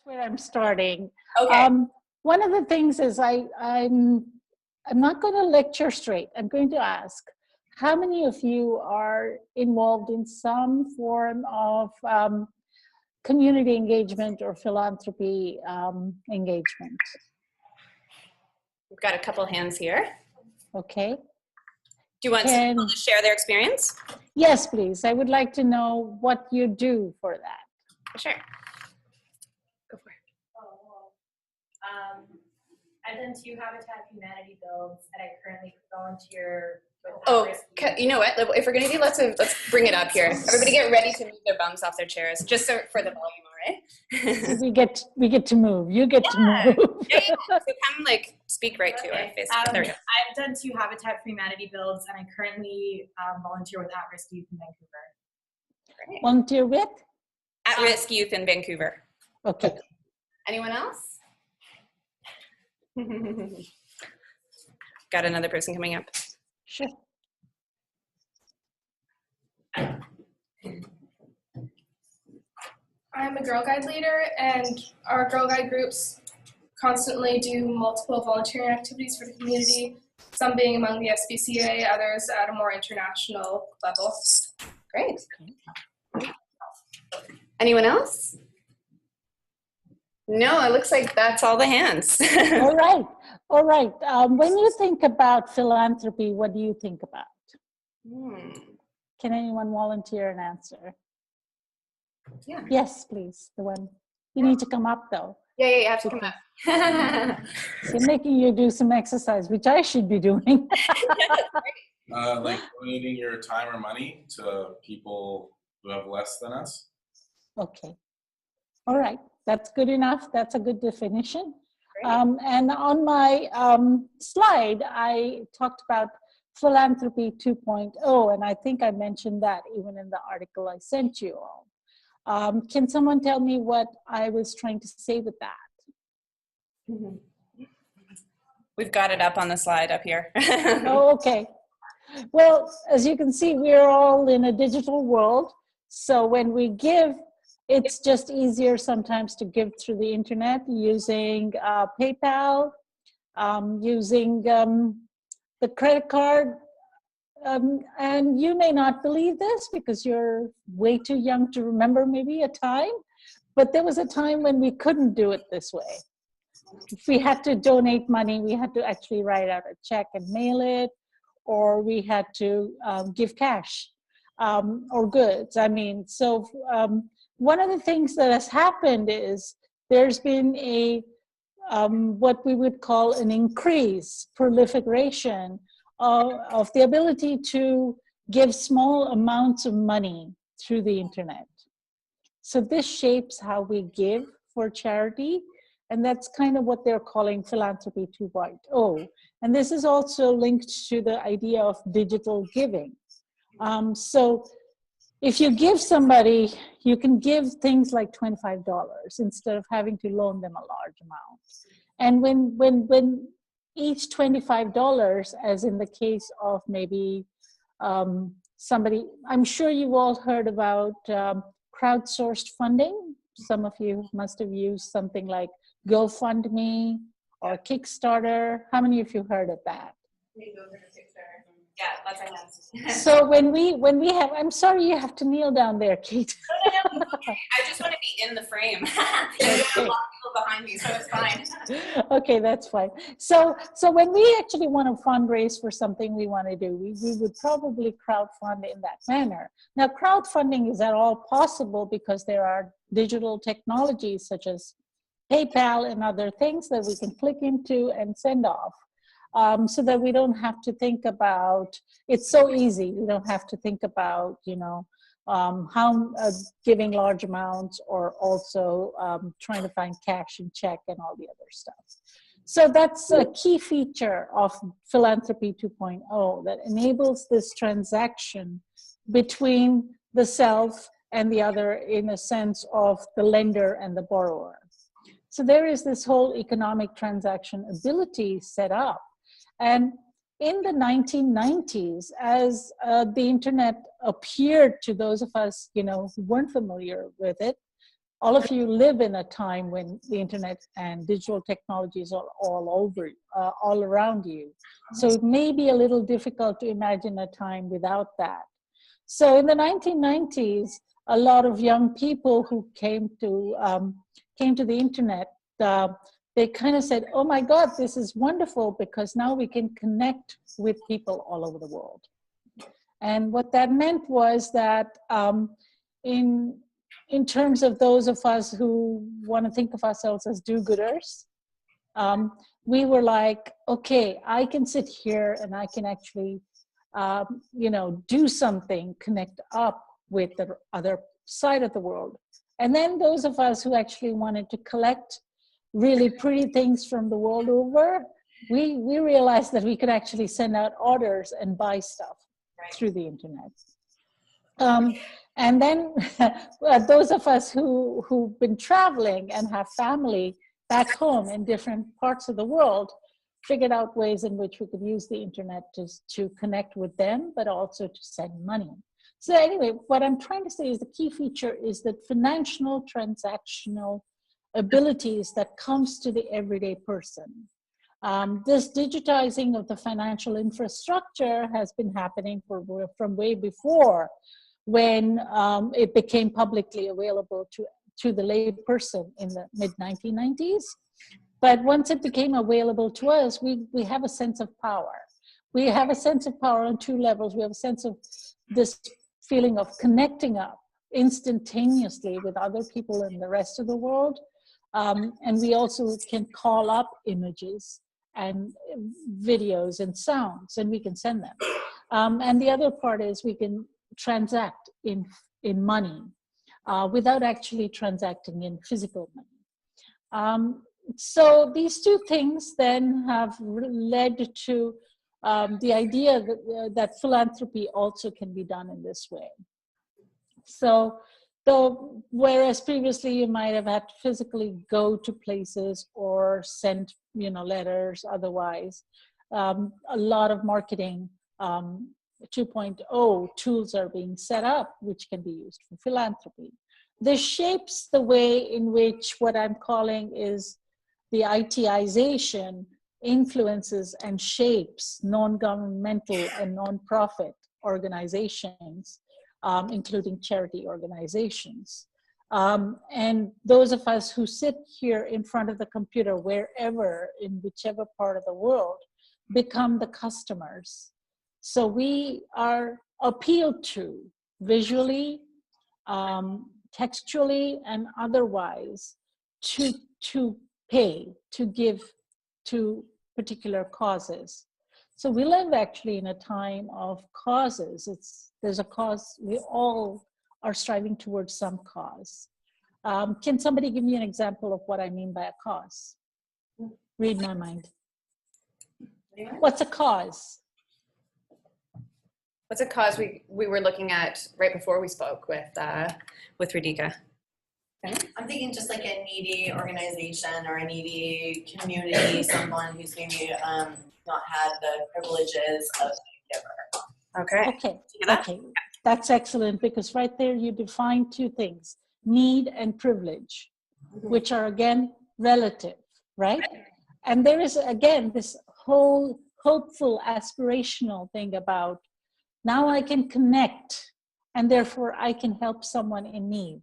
where I'm starting. Okay. One of the things is I'm not going to lecture straight. I'm going to ask, how many of you are involved in some form of community engagement or philanthropy engagement? We've got a couple hands here. Okay. Do you want some people to share their experience? Yes, please. I would like to know what you do for that. Sure. Go for it. I've done 2 Habitat Humanity builds, and I currently volunteer with you know what? If we're going to do let's bring it up here. Everybody get ready to move their bums off their chairs, just so for the volume, all right? we get to move. You get to move. Yeah. So come speak right to our face. There we go. I've done 2 Habitat for Humanity builds, and I currently volunteer with At-Risk Youth in Vancouver. Great. Volunteer with? At-Risk Youth in Vancouver. Okay. Anyone else? Got another person coming up. Sure. I'm a Girl Guide leader, and our Girl Guide groups constantly do multiple volunteering activities for the community, some being among the SPCA, others at a more international level. Great. Anyone else? No, it looks like that's all the hands. All right. All right. When you think about philanthropy, what do you think about? Can anyone volunteer and answer? Yeah. Yes, please. The one. You need to come up, though. Yeah, you have to come up. So making you do some exercise, which I should be doing. Like donating your time or money to people who have less than us. Okay. All right. That's good enough. That's a good definition. And on my slide, I talked about Philanthropy 2.0, and I think I mentioned that even in the article I sent you all. Can someone tell me what I was trying to say with that? We've got it up on the slide up here. Oh, okay. Well, as you can see, we're all in a digital world. So when we give, it's just easier sometimes to give through the internet using PayPal, using the credit card. And you may not believe this because you're way too young to remember maybe a time, but there was a time when we couldn't do it this way. If we had to donate money, we had to actually write out a check and mail it, or we had to give cash or goods. I mean, so one of the things that has happened is there's been a what we would call an increase, proliferation of the ability to give small amounts of money through the internet. So this shapes how we give for charity, and that's kind of what they're calling Philanthropy 2.0. And this is also linked to the idea of digital giving. So if you give somebody, you can give things like $25 instead of having to loan them a large amount. And when each $25, as in the case of maybe somebody, I'm sure you've all heard about crowdsourced funding. Some of you must have used something like GoFundMe or Kickstarter. How many of you heard of that? Yeah, lots of hands. So when we have, I'm sorry you have to kneel down there, Kate. No, I just want to be in the frame. There's a lot of people behind me, so it's fine. Okay, that's fine. So when we actually want to fundraise for something we want to do, we would probably crowdfund in that manner. Now, crowdfunding is at all possible because there are digital technologies such as PayPal and other things that we can click into and send off. So that we don't have to think about, it's so easy, we don't have to think about, how giving large amounts or also trying to find cash and check and all the other stuff. So that's a key feature of Philanthropy 2.0 that enables this transaction between the self and the other in a sense of the lender and the borrower. So there is this whole economic transaction ability set up. And in the 1990s, as the internet appeared to those of us, who weren't familiar with it, all of you live in a time when the internet and digital technologies are all over, all around you. So it may be a little difficult to imagine a time without that. So in the 1990s, a lot of young people who came to the internet, they kind of said, oh my God, this is wonderful because now we can connect with people all over the world. And what that meant was that in terms of those of us who want to think of ourselves as do-gooders, we were like, okay, I can sit here and I can actually, do something, connect up with the other side of the world. And then those of us who actually wanted to collect really pretty things from the world over, we realized that we could actually send out orders and buy stuff through the internet. And then those of us who've been traveling and have family back home in different parts of the world figured out ways in which we could use the internet to connect with them, but also to send money. So anyway, what I'm trying to say is the key feature is that financial transactional abilities that comes to the everyday person. This digitizing of the financial infrastructure has been happening from way before, when it became publicly available to the lay person in the mid-1990s. But once it became available to us, we have a sense of power. We have a sense of power on two levels. We have a sense of this feeling of connecting up instantaneously with other people in the rest of the world. And we also can call up images and videos and sounds, and we can send them. And the other part is we can transact in money without actually transacting in physical money. So these two things then have led to the idea that philanthropy also can be done in this way. So whereas previously you might have had to physically go to places or send letters otherwise, a lot of marketing 2.0 tools are being set up which can be used for philanthropy. This shapes the way in which what I'm calling is the ITization influences and shapes non-governmental and non-profit organizations, including charity organizations. And those of us who sit here in front of the computer, wherever, in whichever part of the world, become the customers. So we are appealed to visually, textually, and otherwise to pay, to give to particular causes. So we live actually in a time of causes. There's a cause, we all are striving towards some cause. Can somebody give me an example of what I mean by a cause? Read my mind. What's a cause? What's a cause we were looking at right before we spoke with Radhika? I'm thinking just like a needy organization or a needy community, someone who's maybe not had the privileges of being a giver. Okay. Okay, that's excellent, because right there you define two things, need and privilege, which are again relative, right? And there is again this whole hopeful aspirational thing about now I can connect and therefore I can help someone in need.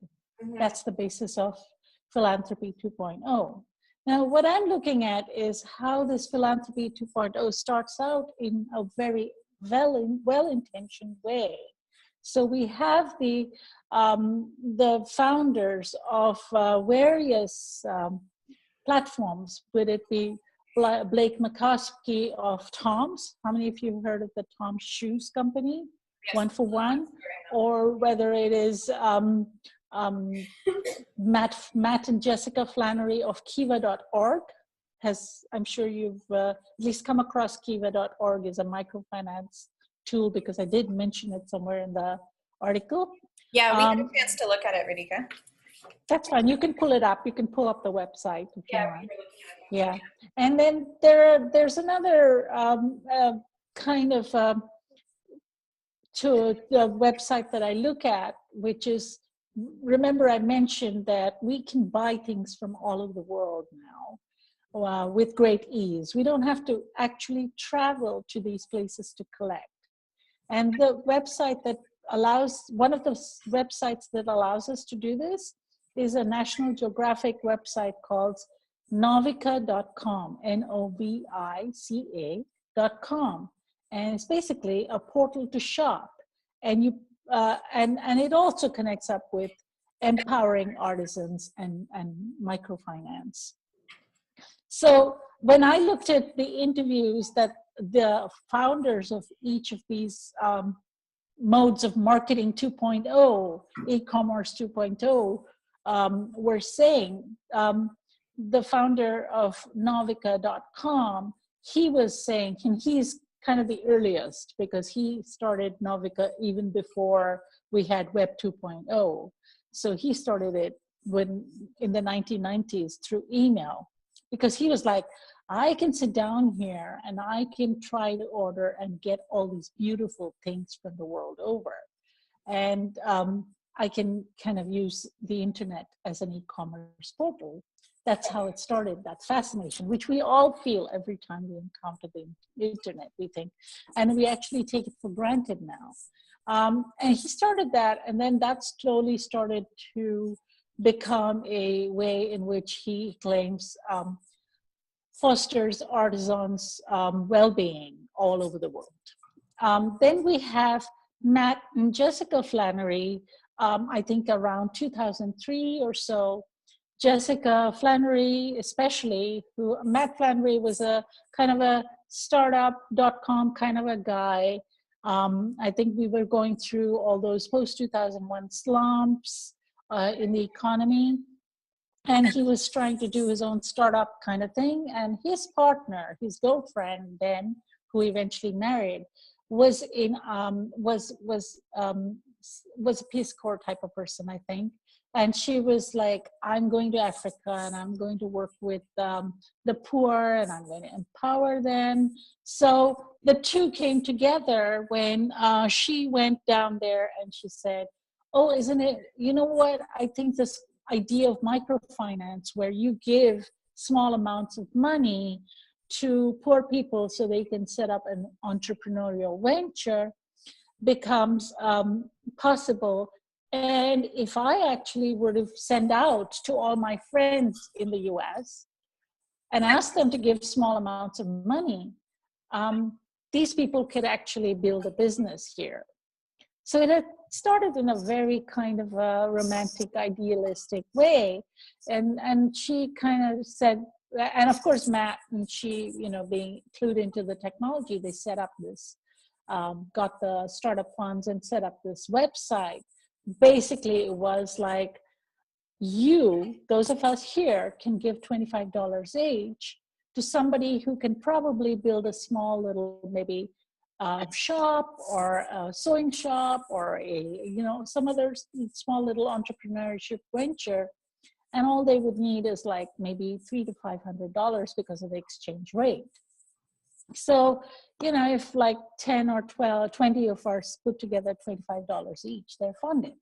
That's the basis of Philanthropy 2.0. Now, what I'm looking at is how this Philanthropy 2.0 starts out in a very well-intentioned way. So we have the founders of various platforms, would it be Blake McCoskey of Tom's? How many of you have heard of the Tom's Shoes Company? Yes. One for One, or whether it is Matt and Jessica Flannery of Kiva.org. I'm sure you've at least come across Kiva.org as a microfinance tool, because I did mention it somewhere in the article. Yeah, we had a chance to look at it, Radhika. That's fine. You can pull it up. You can pull up the website if you want. Yeah, and then there's another kind of to the website that I look at, which is remember I mentioned that we can buy things from all over the world now with great ease. We don't have to actually travel to these places to collect. And the website that allows, one of the websites that allows us to do this is a National Geographic website called novica.com, Novica.com. And it's basically a portal to shop. And you and it also connects up with empowering artisans and microfinance. So when I looked at the interviews that the founders of each of these modes of marketing 2.0, e-commerce 2.0, were saying, the founder of Novica.com, he was saying, and he's kind of the earliest because he started Novica even before we had Web 2.0. So he started it when in the 1990s through email, because he was like, I can sit down here and I can try to order and get all these beautiful things from the world over. And I can kind of use the internet as an e-commerce portal. That's how it started, that fascination, which we all feel every time we encounter the internet, we think, and we actually take it for granted now. And he started that, and then that slowly started to become a way in which he claims fosters artisans' well-being all over the world. Then we have Matt and Jessica Flannery, I think around 2003 or so. Jessica Flannery, especially, who Matt Flannery was a kind of a startup.com kind of a guy. I think we were going through all those post-2001 slumps in the economy. And he was trying to do his own startup kind of thing. And his partner, his girlfriend then, who eventually married, was in was a Peace Corps type of person, I think. And she was like, I'm going to Africa and I'm going to work with the poor and I'm going to empower them. So the two came together when she went down there and she said, oh, isn't it, you know what? I think this idea of microfinance where you give small amounts of money to poor people so they can set up an entrepreneurial venture becomes possible. And if I actually were to send out to all my friends in the US and ask them to give small amounts of money, these people could actually build a business here. So it had started in a very kind of a romantic, idealistic way. And she kind of said, and of course, Matt and she, you know, being clued into the technology, they set up this, got the startup funds and set up this website. Basically, it was like, you, those of us here, can give $25 each to somebody who can probably build a small little, maybe shop or a sewing shop or a, you know, some other small little entrepreneurship venture. And all they would need is like maybe $300 to $500 because of the exchange rate. So, you know, if like 10 or 12, 20 of us put together $25 each, they're funded.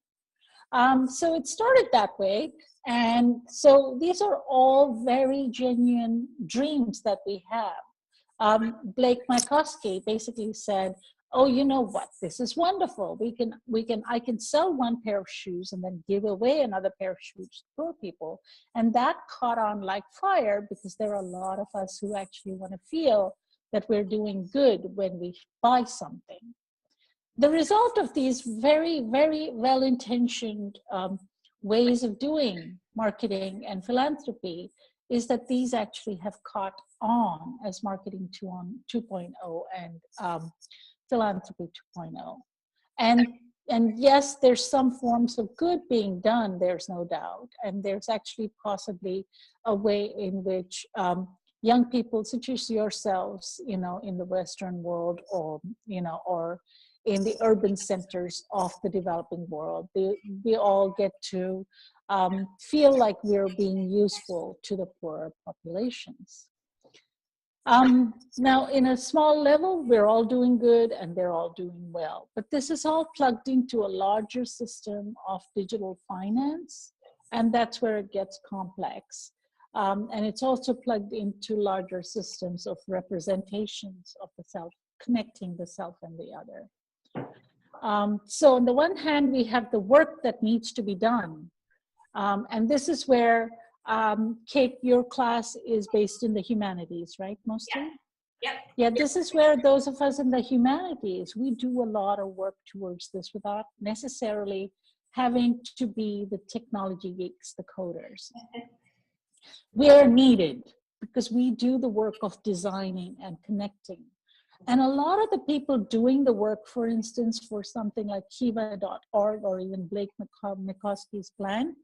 So it started that way. And so these are all very genuine dreams that we have. Blake Mycoskie basically said, oh, you know what, this is wonderful. I can sell one pair of shoes and then give away another pair of shoes to poor people. And that caught on like fire because there are a lot of us who actually want to feel that we're doing good when we buy something. The result of these very, very well-intentioned ways of doing marketing and philanthropy is that these actually have caught on as marketing 2.0 and philanthropy 2.0. And yes, there's some forms of good being done, there's no doubt. And there's actually possibly a way in which young people such as yourselves, you know, in the Western world or, you know, or in the urban centers of the developing world, we all get to feel like we're being useful to the poorer populations. Now, in a small level, we're all doing good and they're all doing well. But this is all plugged into a larger system of digital finance, and that's where it gets complex. And it's also plugged into larger systems of representations of the self, connecting the self and the other. So on the one hand, we have the work that needs to be done. And this is where, Kate, your class is based in the humanities, right, mostly? Yep. Yeah, this is where those of us in the humanities, we do a lot of work towards this without necessarily having to be the technology geeks, the coders. We are needed because we do the work of designing and connecting. And a lot of the people doing the work, for instance, for something like Kiva.org or even Blake McCoskey's plan,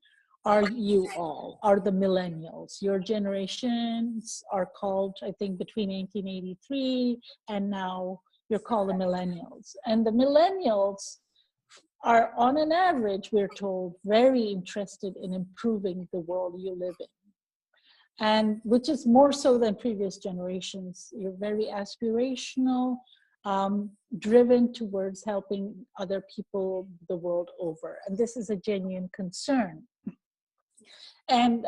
are you all, are the millennials. Your generations are called, I think, between 1983 and now you're called the millennials. And the millennials are, on an average, we're told, very interested in improving the world you live in. And which is more so than previous generations. You're very aspirational, driven towards helping other people the world over. And this is a genuine concern. And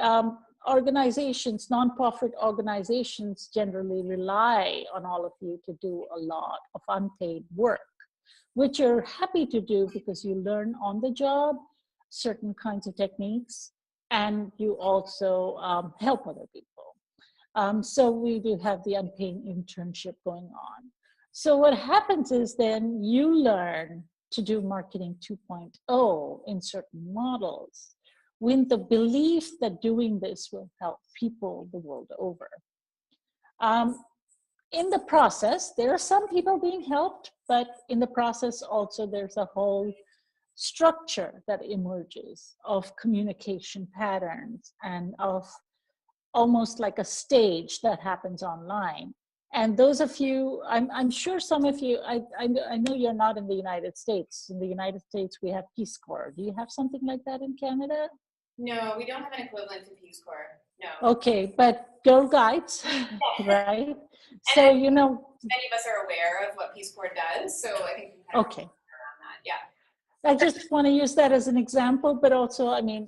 organizations, nonprofit organizations generally rely on all of you to do a lot of unpaid work, which you're happy to do because you learn on the job certain kinds of techniques, and you also help other people. So we do have the unpaid internship going on. So what happens is then you learn to do marketing 2.0 in certain models with the belief that doing this will help people the world over. In the process, there are some people being helped, but in the process also there's a whole structure that emerges of communication patterns and of almost like a stage that happens online. And those of you, I'm sure some of you, I know you're not in the United States. In the United States, we have Peace Corps. Do you have something like that in Canada? No, we don't have an equivalent to Peace Corps. No. Okay, but Girl Guides, right? So, you know. Many of us are aware of what Peace Corps does, so I think we can okay. around that. Yeah. I just want to use that as an example, but also, I mean,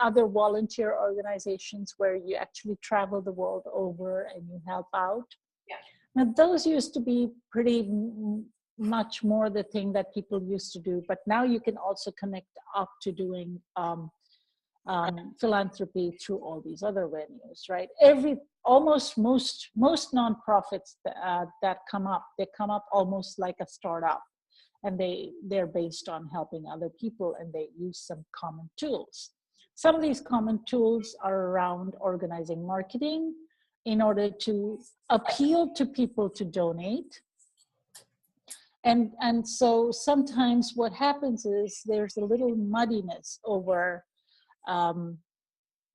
other volunteer organizations where you actually travel the world over and you help out. Yeah. Now, those used to be pretty much more the thing that people used to do, but now you can also connect up to doing philanthropy through all these other venues, right? Most nonprofits that come up, they come up almost like a startup. And they're based on helping other people, and they use some common tools. Some of these common tools are around organizing marketing in order to appeal to people to donate. And so sometimes what happens is there's a little muddiness over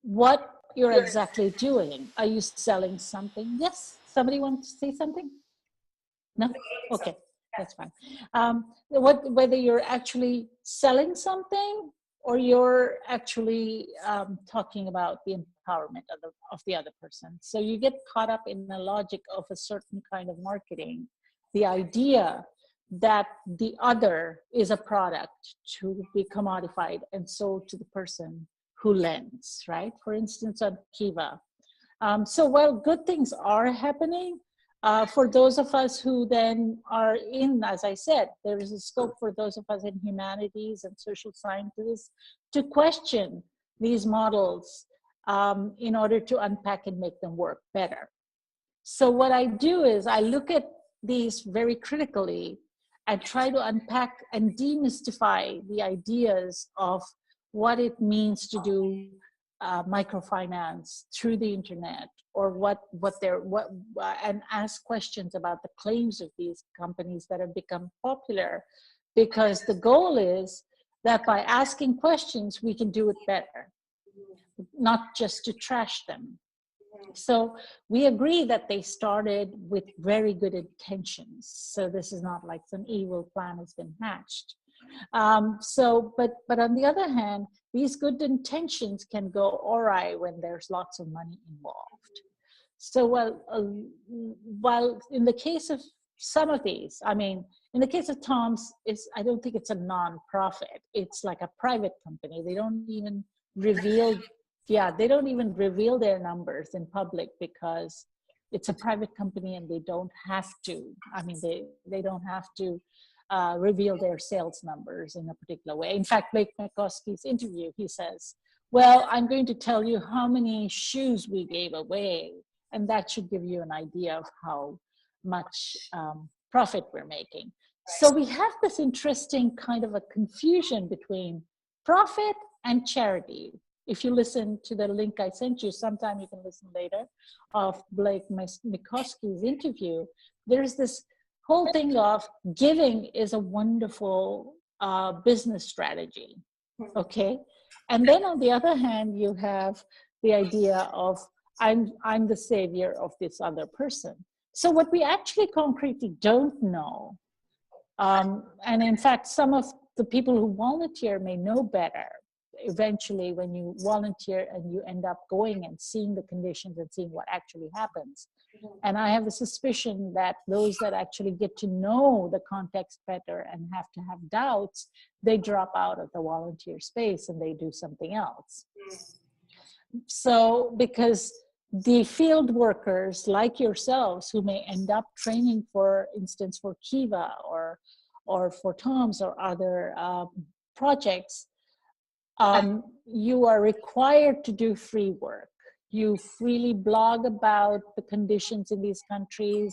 what you're exactly doing. Are you selling something? Yes, somebody wants to say something? No? Okay. That's fine. Whether you're actually selling something or you're actually talking about the empowerment of the other person. So you get caught up in the logic of a certain kind of marketing, the idea that the other is a product to be commodified and sold to the person who lends, right? For instance, on Kiva. So while good things are happening, for those of us who then are in, as I said, there is a scope for those of us in humanities and social sciences to question these models in order to unpack and make them work better. So what I do is I look at these very critically and try to unpack and demystify the ideas of what it means to do microfinance through the internet, or and ask questions about the claims of these companies that have become popular, because the goal is that by asking questions we can do it better, not just to trash them. So we agree that they started with very good intentions, so this is not like some evil plan has been hatched. But on the other hand, these good intentions can go awry when there's lots of money involved. So while in the case of some of these, I mean, in the case of Tom's, I don't think it's a non-profit. It's like a private company. They don't even reveal, they don't even reveal their numbers in public because it's a private company and they don't have to. I mean, they don't have to reveal their sales numbers in a particular way. In fact, Blake McCoskey's interview, he says, well, I'm going to tell you how many shoes we gave away, and that should give you an idea of how much profit we're making. So we have this interesting kind of a confusion between profit and charity. If you listen to the link I sent you, sometime you can listen later, of Blake McCoskey's interview, there's this whole thing of giving is a wonderful business strategy, okay? And then on the other hand, you have the idea of I'm the savior of this other person. So what we actually concretely don't know, and in fact, some of the people who volunteer may know better eventually when you volunteer and you end up going and seeing the conditions and seeing what actually happens. And I have a suspicion that those that actually get to know the context better and have to have doubts, they drop out of the volunteer space and they do something else. So because the field workers like yourselves who may end up training, for instance, for Kiva or for Tom's or other projects, you are required to do free work. You freely blog about the conditions in these countries,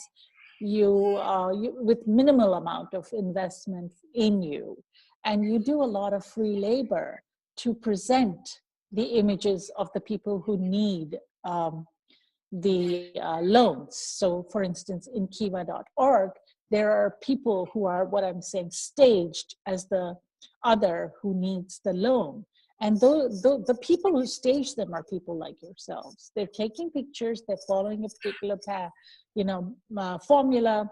with minimal amount of investment in you. And you do a lot of free labor to present the images of the people who need the loans. So for instance, in kiva.org, there are people who are, what I'm saying, staged as the other who needs the loan. And the people who stage them are people like yourselves. They're taking pictures, they're following a particular path, formula,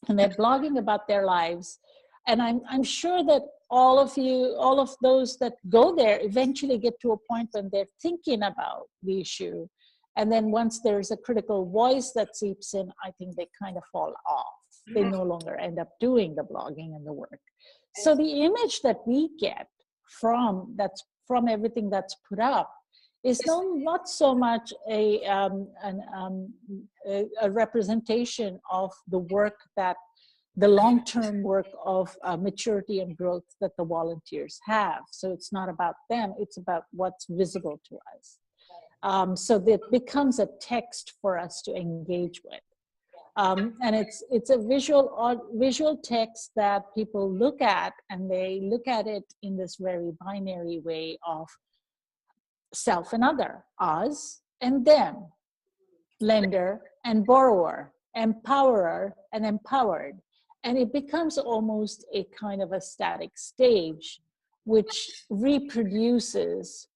and they're blogging about their lives. And I'm sure that all of those that go there eventually get to a point when they're thinking about the issue. And then once there's a critical voice that seeps in, I think they kind of fall off. They no longer end up doing the blogging and the work. So the image that we get from everything that's put up is not so much a representation of the work that the long-term work of maturity and growth that the volunteers have. So it's not about them, it's about what's visible to us. So that becomes a text for us to engage with. And it's a visual text that people look at, and they look at it in this very binary way of self and other, us and them, lender and borrower, empowerer and empowered. And it becomes almost a kind of a static stage, which reproduces,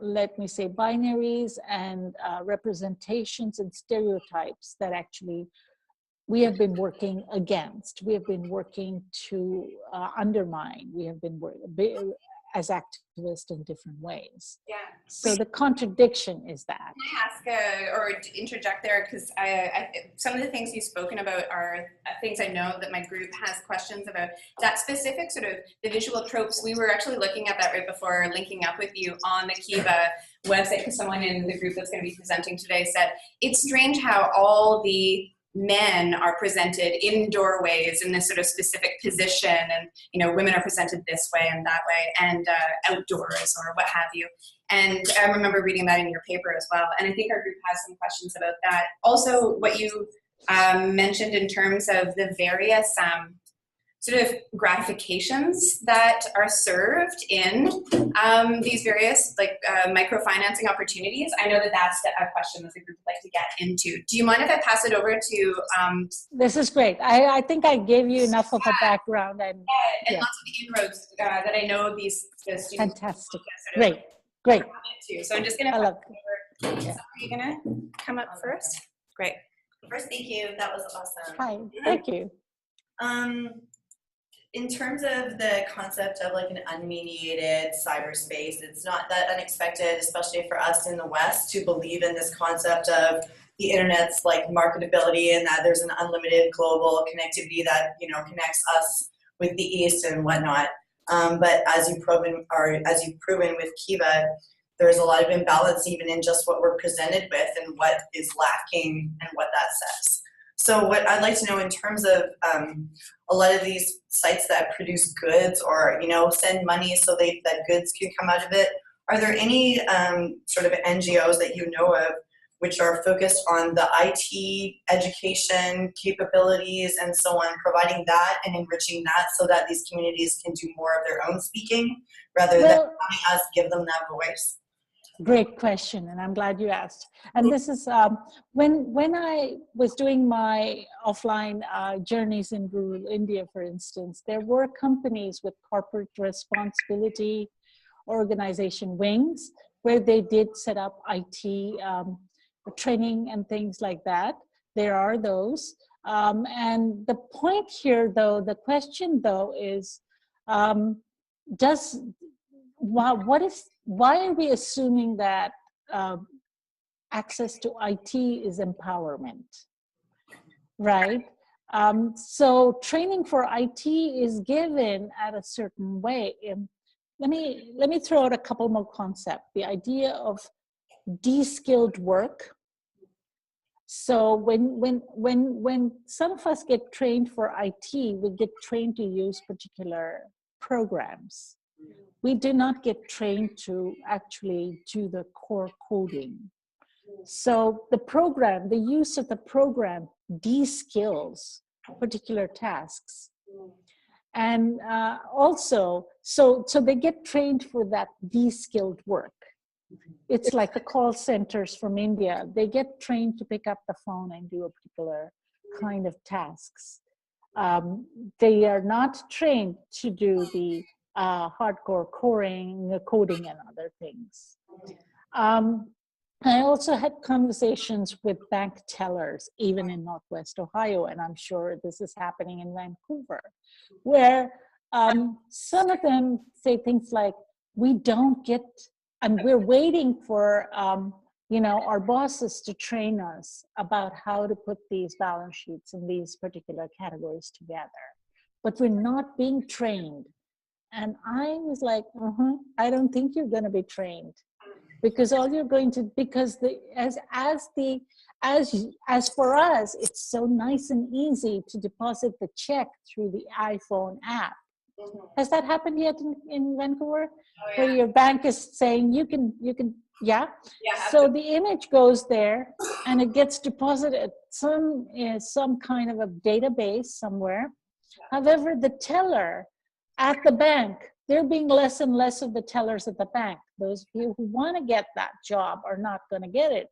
let me say, binaries and representations and stereotypes that actually we have been working against. We have been working to undermine. We have been working as activists in different ways. Yeah. So the contradiction is that. Can I ask or interject there? Because some of the things you've spoken about are things I know that my group has questions about. That specific sort of the visual tropes, we were actually looking at that right before linking up with you on the Kiva website, because someone in the group that's going to be presenting today said, it's strange how all the men are presented in doorways in this sort of specific position, and women are presented this way and that way, and outdoors or what have you. And I remember reading that in your paper as well, and I think our group has some questions about that. Also, what you mentioned in terms of the various sort of gratifications that are served in these various microfinancing opportunities. I know that that's a question that the group would like to get into. Do you mind if I pass it over to? This is great. I think I gave you enough of a background and lots of inroads that I know the students. Fantastic. Great. Too. So I'm just going to pass it over. Are you going to come up first? Great. First, thank you. That was awesome. Hi. Thank you. in terms of the concept of like an unmediated cyberspace, it's not that unexpected, especially for us in the West, to believe in this concept of the internet's like marketability and that there's an unlimited global connectivity that, you know, connects us with the East and whatnot. But as you've proven with Kiva, there's a lot of imbalance even in just what we're presented with and what is lacking and what that says. So what I'd like to know in terms of a lot of these sites that produce goods or, you know, send money so that goods can come out of it, are there any sort of NGOs that you know of which are focused on the IT education capabilities and so on, providing that and enriching that so that these communities can do more of their own speaking rather than having us give them that voice? Great question, and I'm glad you asked. And this is when I was doing my offline journeys in rural India, for instance, there were companies with corporate responsibility organization wings where they did set up IT training and things like that. There are those. And the point here, though, the question, though, is why are we assuming that access to IT is empowerment, right? So training for IT is given at a certain way. Let me throw out a couple more concepts. The idea of de-skilled work. So when some of us get trained for IT, we get trained to use particular programs. We do not get trained to actually do the core coding. So the use of the program de-skills particular tasks. And also, so they get trained for that de-skilled work. It's like the call centers from India. They get trained to pick up the phone and do a particular kind of tasks. They are not trained to do the hardcore coding and other things. I also had conversations with bank tellers, even in Northwest Ohio, and I'm sure this is happening in Vancouver, where some of them say things like, we don't get, and we're waiting for our bosses to train us about how to put these balance sheets in these particular categories together, but we're not being trained. And I was like, I don't think you're going to be trained, because all you're going to, because as for us, it's so nice and easy to deposit the check through the iPhone app. Has that happened yet in Vancouver? Oh, yeah. Where your bank is saying you can, yeah? So the image goes there and it gets deposited some kind of a database somewhere. However, the teller at the bank, there being less and less of the tellers at the bank. Those of you who want to get that job are not going to get it.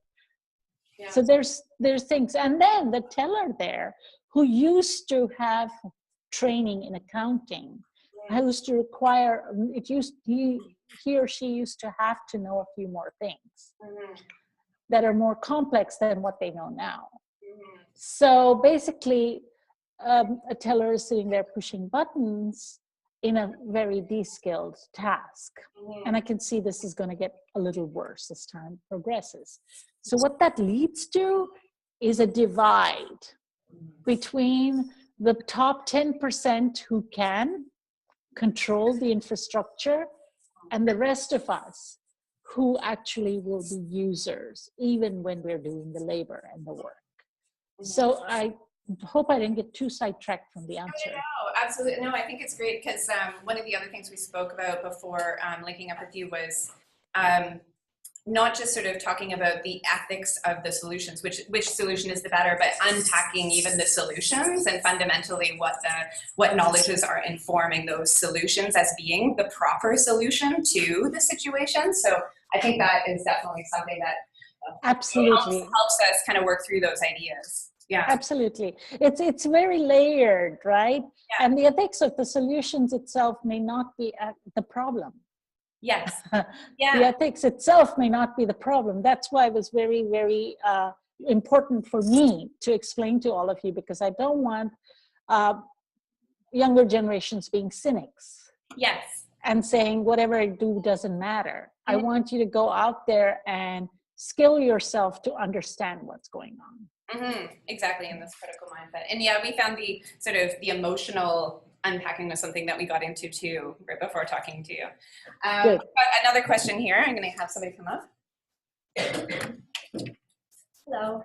Yeah. So there's things. And then the teller there who used to have training in accounting, used to require, he or she used to have to know a few more things that are more complex than what they know now. So basically, a teller is sitting there pushing buttons in a very de-skilled task. And I can see this is going to get a little worse as time progresses. So what that leads to is a divide between the top 10% who can control the infrastructure and the rest of us who actually will be users, even when we're doing the labor and the work. So I hope I didn't get too sidetracked from the answer. No, absolutely. No, I think it's great because one of the other things we spoke about before linking up with you was not just sort of talking about the ethics of the solutions, which solution is the better, but unpacking even the solutions and fundamentally what knowledges are informing those solutions as being the proper solution to the situation. So I think that is definitely something that absolutely helps us kind of work through those ideas. Yeah, absolutely. It's very layered, right? Yeah. And the ethics of the solutions itself may not be the problem. Yes. Yeah. The ethics itself may not be the problem. That's why it was very, very important for me to explain to all of you, because I don't want younger generations being cynics. Yes. And saying whatever I do doesn't matter. I want you to go out there and skill yourself to understand what's going on. Exactly, in this critical mindset. And yeah, we found the sort of the emotional unpacking was something that we got into too right before talking to you. Good. Another question here. I'm going to have somebody come up. Hello.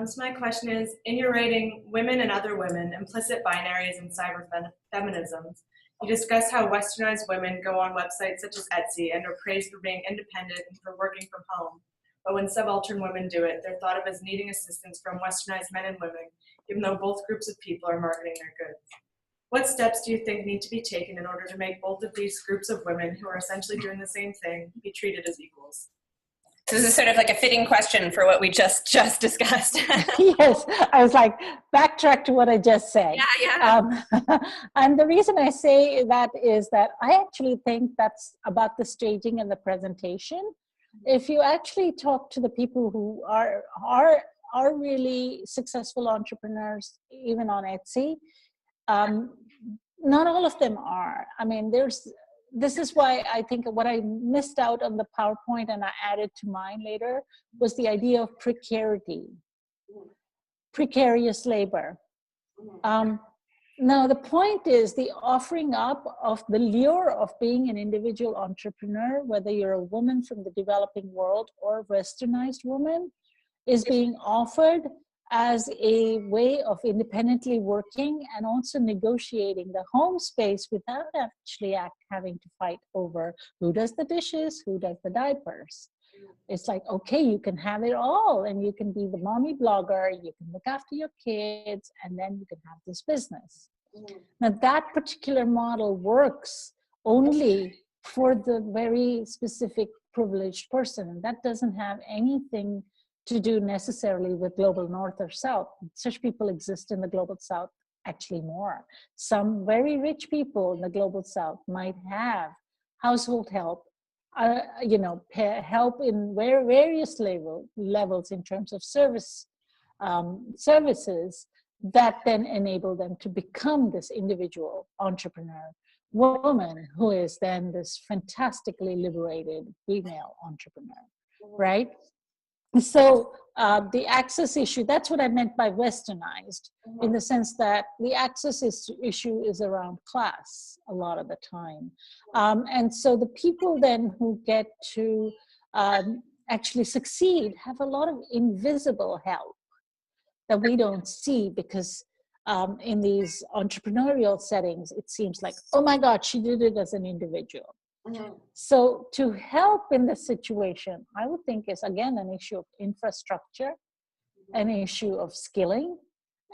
So my question is, in your writing, Women and Other Women, Implicit Binaries and Cyber Feminism, you discuss how westernized women go on websites such as Etsy and are praised for being independent and for working from home. But when subaltern women do it, they're thought of as needing assistance from westernized men and women, even though both groups of people are marketing their goods. What steps do you think need to be taken in order to make both of these groups of women, who are essentially doing the same thing, be treated as equals? So this is sort of like a fitting question for what we just discussed. Yes, I was like, backtrack to what I just said. Yeah. And the reason I say that is that I actually think that's about the staging and the presentation. If you actually talk to the people who are really successful entrepreneurs, even on Etsy, not all of them are. I mean, this is why I think what I missed out on the PowerPoint and I added to mine later was the idea of precarity, precarious labor. Now, the point is the offering up of the lure of being an individual entrepreneur, whether you're a woman from the developing world or a westernized woman, is being offered as a way of independently working and also negotiating the home space without actually having to fight over who does the dishes, who does the diapers. It's like, okay, you can have it all and you can be the mommy blogger, you can look after your kids, and then you can have this business. Now that particular model works only for the very specific privileged person. That doesn't have anything to do necessarily with global north or south. Such people exist in the global south actually more. Some very rich people in the global south might have household help, help in various levels in terms of services that then enable them to become this individual entrepreneur woman who is then this fantastically liberated female entrepreneur, right? So the access issue, that's what I meant by westernized, in the sense that the access issue is around class a lot of the time. And so the people then who get to actually succeed have a lot of invisible help that we don't see, because in these entrepreneurial settings, it seems like, oh my God, she did it as an individual. So to help in this situation, I would think is again an issue of infrastructure, an issue of skilling,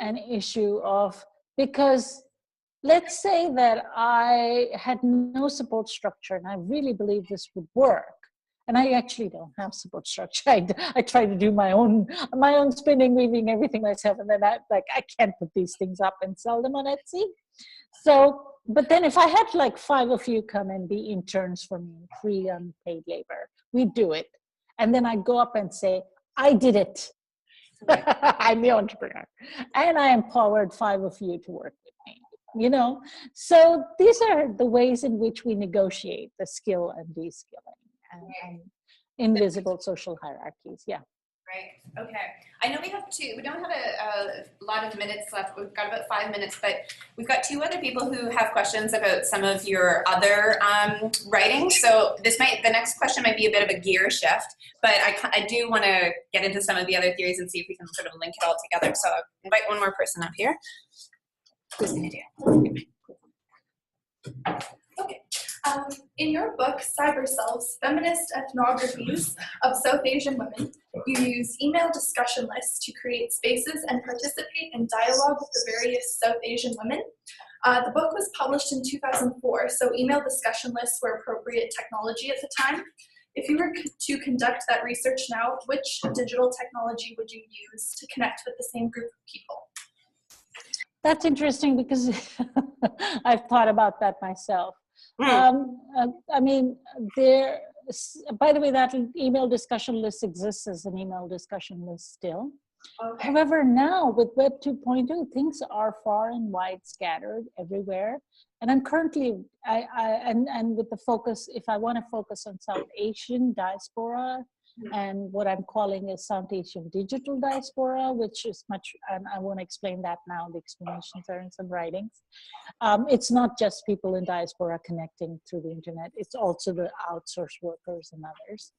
an issue of, because let's say that I had no support structure and I really believe this would work. And I actually don't have support structure. I try to do my own spinning, weaving, everything myself. And then I can't put these things up and sell them on Etsy. So, but then if I had like 5 of you come and be interns for me, free unpaid labor, we do it. And then I go up and say, I did it. I'm the entrepreneur. And I empowered 5 of you to work with me, So these are the ways in which we negotiate the skill and de-skilling and invisible social hierarchies. Yeah. Right. Okay. I know we don't have a lot of minutes left. We've got about 5 minutes, but we've got 2 other people who have questions about some of your other writing. So the next question might be a bit of a gear shift, but I do want to get into some of the other theories and see if we can sort of link it all together. So I'll invite one more person up here. Who's going to do it? Okay. In your book, Cyber Selves, Feminist Ethnographies of South Asian Women, you use email discussion lists to create spaces and participate in dialogue with the various South Asian women. The book was published in 2004, so email discussion lists were appropriate technology at the time. If you were to conduct that research now, which digital technology would you use to connect with the same group of people? That's interesting because I've thought about that myself. I mean, by the way, that email discussion list exists as an email discussion list still. Okay. However, now with Web 2.0, things are far and wide scattered everywhere. And I'm currently, and with the focus, if I want to focus on South Asian diaspora and what I'm calling a South Asian digital diaspora, which is much, and I won't explain that now, the explanations are in some writings. It's not just people in diaspora connecting through the internet, it's also the outsourced workers and others.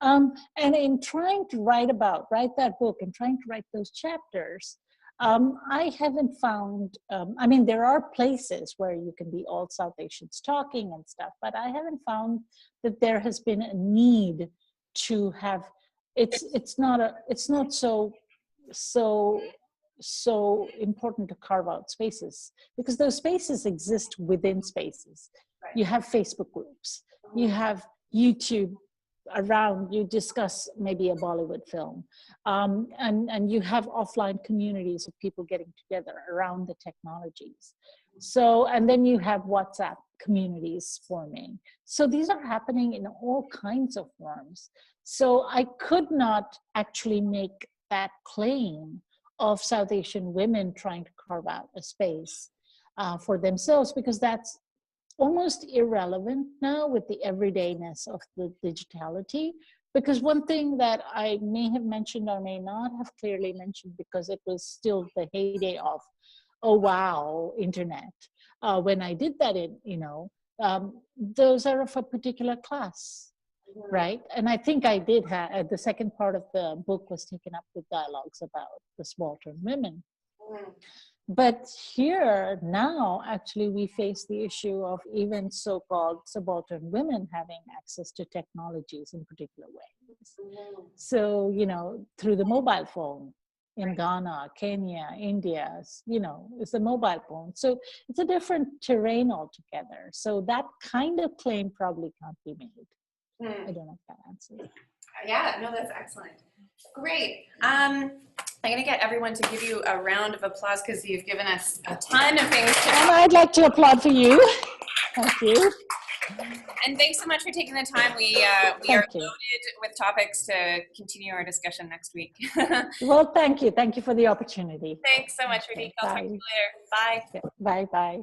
And in trying to write that book and trying to write those chapters, I haven't found, I mean, there are places where you can be all South Asians talking and stuff, but I haven't found that there has been a need to have, it's not so important to carve out spaces, because those spaces exist within spaces. Right. You have Facebook groups, you have YouTube around, you discuss maybe a Bollywood film, and you have offline communities of people getting together around the technologies. So, and then you have WhatsApp communities forming. So these are happening in all kinds of forms. So I could not actually make that claim of South Asian women trying to carve out a space for themselves, because that's almost irrelevant now with the everydayness of the digitality. Because one thing that I may have mentioned or may not have clearly mentioned, because it was still the heyday of, oh wow, internet. When I did that, those are of a particular class, right? And I think I did have, the second part of the book was taken up with dialogues about the subaltern women. But here now, actually, we face the issue of even so-called subaltern women having access to technologies in particular ways. So, through the mobile phone in Ghana, Kenya, India, it's the mobile phone. So it's a different terrain altogether. So that kind of claim probably can't be made. I don't know if that answers. Yeah, no, that's excellent. Great. I'm going to get everyone to give you a round of applause because you've given us a ton of things to And I'd like to applaud for you. Thank you. And thanks so much for taking the time. We are loaded with topics to continue our discussion next week. Well, thank you. Thank you for the opportunity. Thanks so much, Radhika. I'll talk to you later. Bye. Bye-bye.